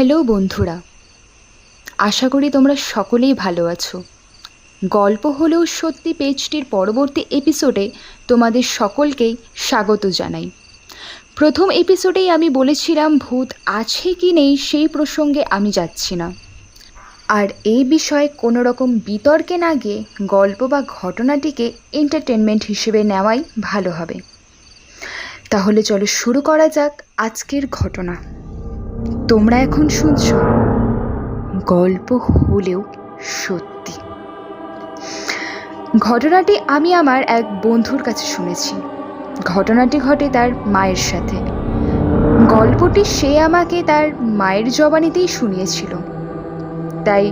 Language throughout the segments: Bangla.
হ্যালো বন্ধুরা, আশা করি তোমরা সকলেই ভালো আছো। গল্প হলেও সত্যি পেজটির পরবর্তী এপিসোডে তোমাদের সকলকেই স্বাগত জানাই। প্রথম এপিসোডেই আমি বলেছিলাম ভূত আছে কি নেই সেই প্রসঙ্গে আমি যাচ্ছি না, আর এই বিষয়ে কোনো রকম বিতর্কে না গিয়ে গল্প বা ঘটনাটিকে এন্টারটেনমেন্ট হিসেবে নেওয়াই ভালো হবে। তাহলে চলো শুরু করা যাক আজকের ঘটনা। তোমরা এখন শুনছো গল্প হলেও সত্যি। ঘটনাটি আমি আমার এক বন্ধুর কাছে শুনেছি। ঘটনাটি ঘটে তার মায়ের সাথে। গল্পটি সে আমাকে তার মায়ের জবানিতেই শুনিয়েছিল, তাই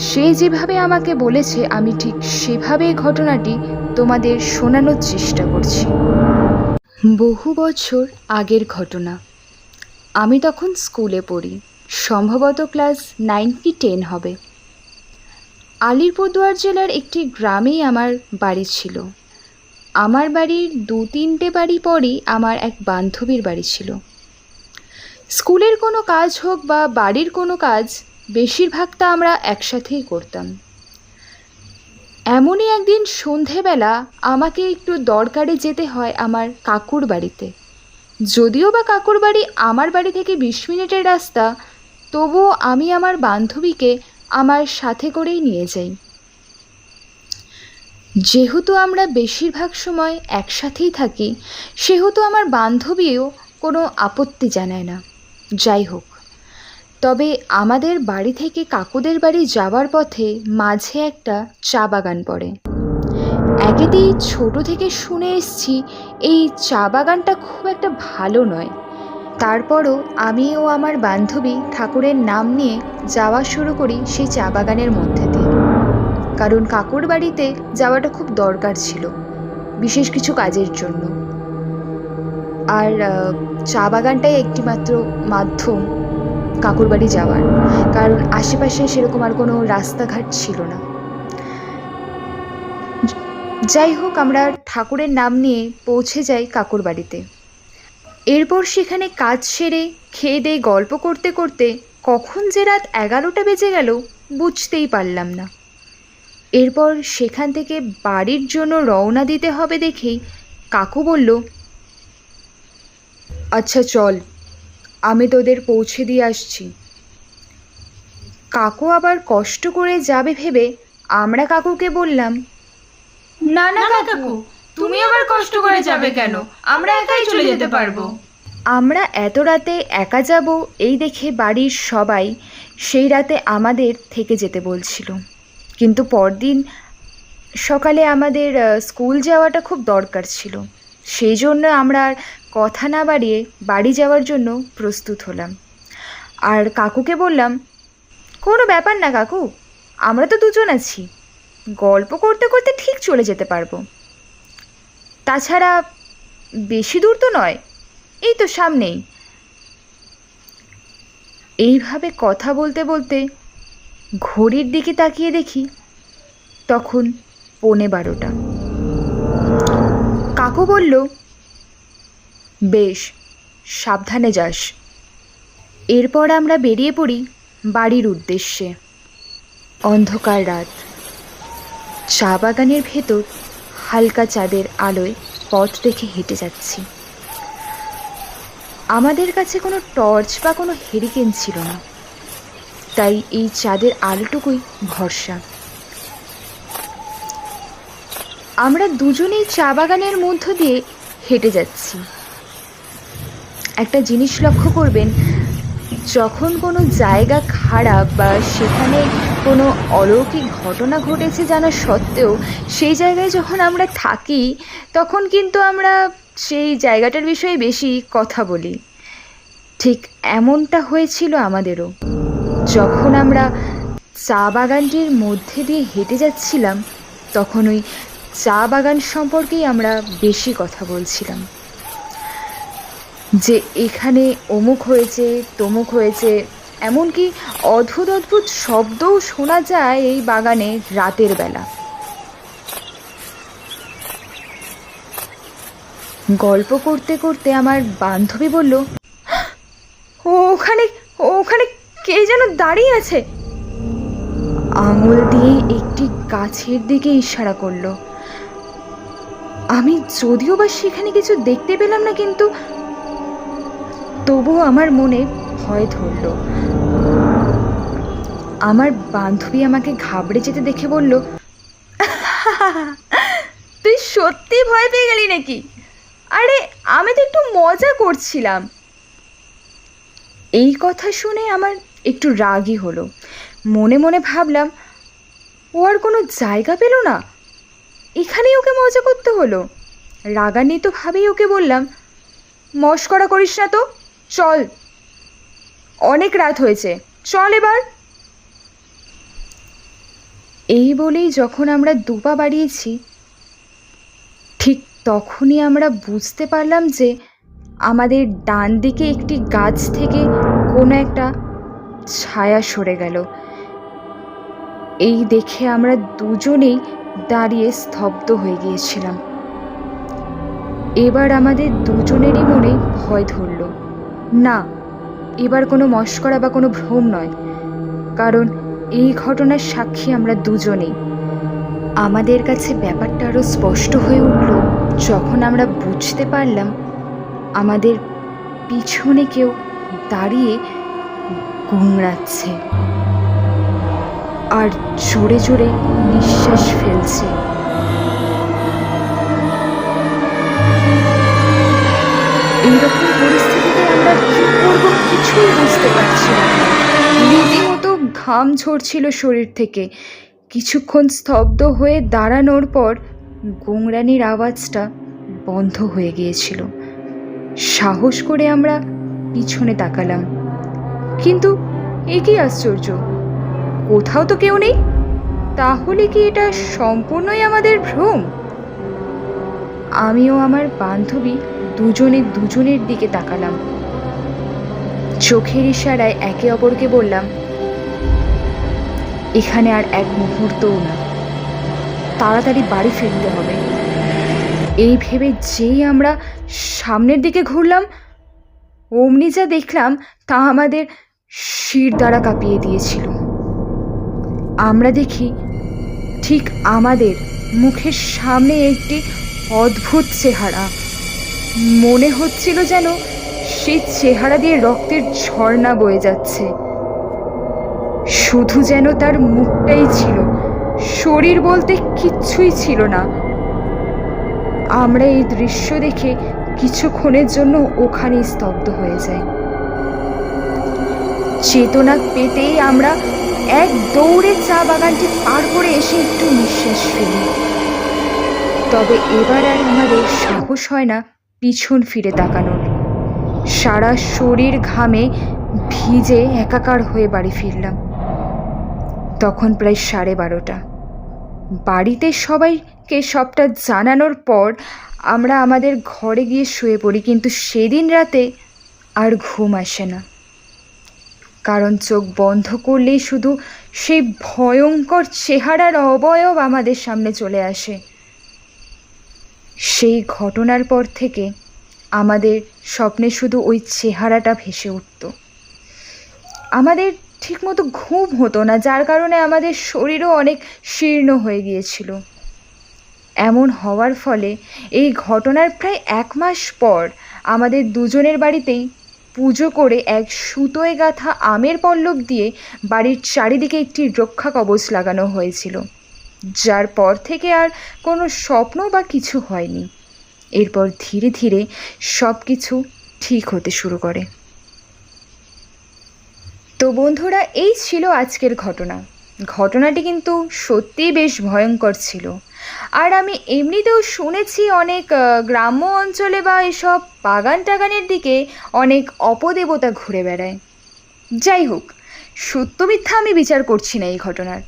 সে যেভাবে আমাকে বলেছে আমি ঠিক সেভাবে ঘটনাটি তোমাদের শোনানোর চেষ্টা করছি। বহু বছর আগের ঘটনা। আমি তখন স্কুলে পড়ি, সম্ভবত ক্লাস 9 কি 10 হবে। আলিপুরদুয়ার জেলার একটি গ্রামেই আমার বাড়ি ছিল। আমার বাড়ির 2-3টে বাড়ি পরেই আমার এক বান্ধবীর বাড়ি ছিল। স্কুলের কোনো কাজ হোক বা বাড়ির কোনো কাজ, বেশিরভাগটা আমরা একসাথেই করতাম। এমনই একদিন সন্ধেবেলা আমাকে একটু দরকারে যেতে হয় আমার কাকুর বাড়িতে। যদিও বা কাকুর বাড়ি আমার বাড়ি থেকে 20 মিনিটের রাস্তা, তবুও আমি আমার বান্ধবীকে আমার সাথে করেই নিয়ে যাই। যেহেতু আমরা বেশিরভাগ সময় একসাথেই থাকি, সেহেতু আমার বান্ধবীও কোনো আপত্তি জানায় না। যাই হোক, তবে আমাদের বাড়ি থেকে কাকুদের বাড়ি যাওয়ার পথে মাঝে একটা চা বাগান পড়ে। একেতেই ছোট থেকে শুনে এসছি এই চা বাগানটা খুব একটা ভালো নয়। তারপরও আমি ও আমার বান্ধবী ঠাকুরের নাম নিয়ে যাওয়া শুরু করি সেই চা বাগানের মধ্যে দিয়ে, কারণ কাকুর বাড়িতে যাওয়াটা খুব দরকার ছিল বিশেষ কিছু কাজের জন্য। আর চা বাগানটাই একটিমাত্র মাধ্যম কাকুর বাড়ি যাওয়ার, কারণ আশেপাশে সেরকম আর কোনো রাস্তাঘাট ছিল না। যাই হোক, আমরা ঠাকুরের নাম নিয়ে পৌঁছে যাই কাকুর বাড়িতে। এরপর সেখানে কাজ সেরে খেয়ে দিয়ে গল্প করতে করতে কখন যে রাত 11টা বেজে গেল বুঝতেই পারলাম না। এরপর সেখান থেকে বাড়ির জন্য রওনা দিতে হবে দেখেই কাকু বলল, আচ্ছা চল, আমি তোদের পৌঁছে দিয়ে আসছি। কাকু আবার কষ্ট করে যাবে ভেবে আমরা কাকুকে বললাম, না না কাকু, তুমি আবার কষ্ট করে যাবে কেন? আমরা একাই চলে যেতে পারবো। আমরা এত রাতে একা যাব এই দেখে বাড়ির সবাই সেই রাতে আমাদের থেকে যেতে বলছিল, কিন্তু পরদিন সকালে আমাদের স্কুল যাওয়াটা খুব দরকার ছিল। সেই জন্য আমরা আর কথা না বাড়িয়ে বাড়ি যাওয়ার জন্য প্রস্তুত হলাম। আর কাকুকে বললাম, কোনো ব্যাপার না কাকু, আমরা তো দুজন আছি, গল্প করতে করতে ঠিক চলে যেতে পারবো। তাছাড়া বেশি দূর তো নয়, এই তো সামনেই। এইভাবে কথা বলতে বলতে ঘড়ির দিকে তাকিয়ে দেখি তখন 11:15। কাকু বলল, বেশ, সাবধানে যাস। এরপর আমরা বেরিয়ে পড়ি বাড়ির উদ্দেশ্যে। অন্ধকার রাত, চা বাগানের ভেতর হালকা চাঁদের আলোয় পথ দেখে হেঁটে যাচ্ছি। আমাদের কাছে কোনো টর্চ বা কোনো হেরিকেন ছিল না, তাই এই চাঁদের আলোটুকুই ভরসা। আমরা দুজনেই চা বাগানের মধ্য দিয়ে হেঁটে যাচ্ছি। একটা জিনিস লক্ষ্য করবেন, যখন কোনো জায়গা খারাপ বা সেখানে কোনো অলৌকিক ঘটনা ঘটেছে জানা সত্ত্বেও সেই জায়গায় যখন আমরা থাকি, তখন কিন্তু আমরা সেই জায়গাটার বিষয়ে বেশি কথা বলি। ঠিক এমনটা হয়েছিল আমাদেরও। যখন আমরা চা বাগানটির মধ্যে দিয়ে হেঁটে যাচ্ছিলাম, তখন ওই চা বাগান সম্পর্কেই আমরা বেশি কথা বলছিলাম, যে এখানে অমুক হয়েছে, তমুক হয়েছে, এমনকি অদ্ভুত অদ্ভুত শব্দও শোনা যায় এই বাগানে রাতের বেলা। গল্প করতে করতে আমার বান্ধবী বলল, ওখানে ওখানে যেন দাঁড়িয়ে আছে। আঙুল দিয়ে একটি গাছের দিকে ইশারা করলো। আমি যদিও বা সেখানে কিছু দেখতে পেলাম না, কিন্তু তবুও আমার মনে ভয় ধরল। আমার বান্ধবী আমাকে ঘাবড়ে যেতে দেখে বলল, তুই সত্যি ভয় পেয়ে গেলি নাকি? আরে আমি তো একটু মজা করছিলাম। এই কথা শুনে আমার একটু রাগই হলো। মনে মনে ভাবলাম, ও আর কোনো জায়গা পেল না, এখানেই ওকে মজা করতে হলো। রাগান্বিত ভাবেই ওকে বললাম, মস্করা করিস না তো, চল, অনেক রাত হয়েছে, চল এবার। এই বলেই যখন আমরা দুপা বাড়িয়েছি, ঠিক তখনই আমরা বুঝতে পারলাম যে আমাদের ডান দিকে একটি গাছ থেকে কোনো একটা ছায়া সরে গেল। এই দেখে আমরা দুজনেই দাঁড়িয়ে স্তব্ধ হয়ে গিয়েছিলাম। এবার আমাদের দুজনেরই মনে ভয় ধরল। না, এবার কোনো মস্করা বা কোনো ভ্রম নয়, কারণ এই ঘটনার সাক্ষী আমরা দুজনেই। আমাদের কাছে ব্যাপারটা আরও স্পষ্ট হয়ে উঠল যখন আমরা বুঝতে পারলাম আমাদের পিছনে কেউ দাঁড়িয়ে গুংড়াচ্ছে আর জোরে জোরে নিঃশ্বাস ফেলছে। এইরকম পরিস্থিতিতে আমরা কি করব কিছুই বুঝতে পারছি না। রীতিমতো ঘাম ঝরছিল শরীর থেকে। কিছুক্ষণ স্তব্ধ হয়ে দাঁড়ানোর পর গোংরানির আওয়াজটা বন্ধ হয়ে গিয়েছিল। সাহস করে আমরা পিছনে তাকালাম, কিন্তু এ কি আশ্চর্য, কোথাও তো কেউ নেই। তাহলে কি এটা সম্পূর্ণই আমাদের ভ্রম? আমিও আমার বান্ধবী দুজনের দিকে তাকালাম। চোখের ইশারায় একে অপরকে বললাম, এখানে আর এক মুহূর্তও না, তাড়াতাড়ি বাড়ি ফিরতে হবে। এই ভেবে যেই আমরা সামনের দিকে ঘুরলাম, অমনি যা দেখলাম তা আমাদের শির দ্বারা কাঁপিয়ে দিয়েছিল। আমরা দেখি ঠিক আমাদের মুখের সামনে একটি অদ্ভুত চেহারা। মনে হচ্ছিল যেন সেই চেহারা দিয়ে রক্তের ঝর্ণা বয়ে যাচ্ছে। শুধু যেন তার মুখটাই ছিল, শরীর বলতে কিচ্ছুই ছিল না। আমরা এই দৃশ্য দেখে কিছুক্ষণের জন্য ওখানেই স্তব্ধ হয়ে যাই। চেতনা পেতেই আমরা এক দৌড়ে চা বাগানটি পার করে এসে একটু নিঃশ্বাস ফেলি। তবে এবার আর আমাদের সাহস হয় না পিছন ফিরে তাকানোর। সারা শরীর ঘামে ভিজে একাকার হয়ে বাড়ি ফিরলাম। তখন প্রায় 12:30। বাড়িতে সবাইকে সবটা জানানোর পর আমরা আমাদের ঘরে গিয়ে শুয়ে পড়ি, কিন্তু সেদিন রাতে আর ঘুম আসে না। কারণ চোখ বন্ধ করলেই শুধু সেই ভয়ঙ্কর চেহারার অবয়ব আমাদের সামনে চলে আসে। সেই ঘটনার পর থেকে আমাদের স্বপ্নে শুধু ওই চেহারাটা ভেসে উঠত। আমাদের ঠিকমতো ঘুম হতো না, যার কারণে আমাদের শরীরও অনেক শীর্ণ হয়ে গিয়েছিল। এমন হওয়ার ফলে এই ঘটনার প্রায় 1 মাস পর আমাদের দুজনের বাড়িতেই পুজো করে এক সুতোয় গাঁথা আমের পল্লব দিয়ে বাড়ির চারিদিকে একটি রক্ষা কবচ লাগানো হয়েছিল, যার পর থেকে আর কোনো স্বপ্ন বা কিছু হয়নি। এরপর ধীরে ধীরে সব কিছু ঠিক হতে শুরু করে। তো বন্ধুরা, এই ছিল আজকের ঘটনাটি কিন্তু সত্যিই বেশ ভয়ঙ্কর ছিল। আর আমি এমনিতেও শুনেছি অনেক গ্রাম্য অঞ্চলে বা এসব বাগান টাগানের দিকে অনেক অপদেবতা ঘুরে বেড়ায়। যাই হোক, সত্য মিথ্যা আমি বিচার করছি না এই ঘটনার।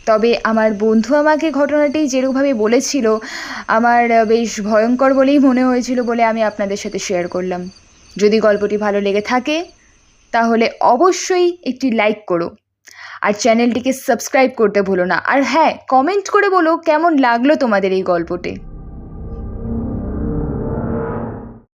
তবে আমার বন্ধু আমাকে ঘটনাটি যেরকমভাবে বলেছিল আমার বেশ ভয়ঙ্কর বলেই মনে হয়েছিল বলে আমি আপনাদের সাথে শেয়ার করলাম। যদি গল্পটি ভালো লেগে থাকে তাহলে অবশ্যই একটি লাইক করো আর চ্যানেলটিকে সাবস্ক্রাইব করতে ভুলো না। আর হ্যাঁ, কমেন্ট করে বলো কেমন লাগলো তোমাদের এই গল্পটি।